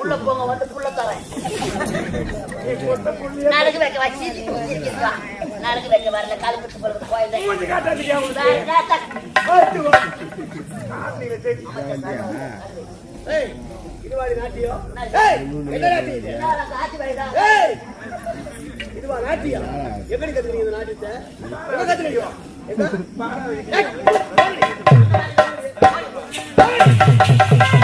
உள்ள போங்க வந்து புள்ள தரேன் நாளைக்கு வைக்க வச்சு நாளைக்கு வைக்க வரல காலத்துக்கு போறது கோயில் இதுவா நாட்டியா எப்படி கத்துக்கிறீங்க நாட்டியத்தை கத்துக்கிறீங்க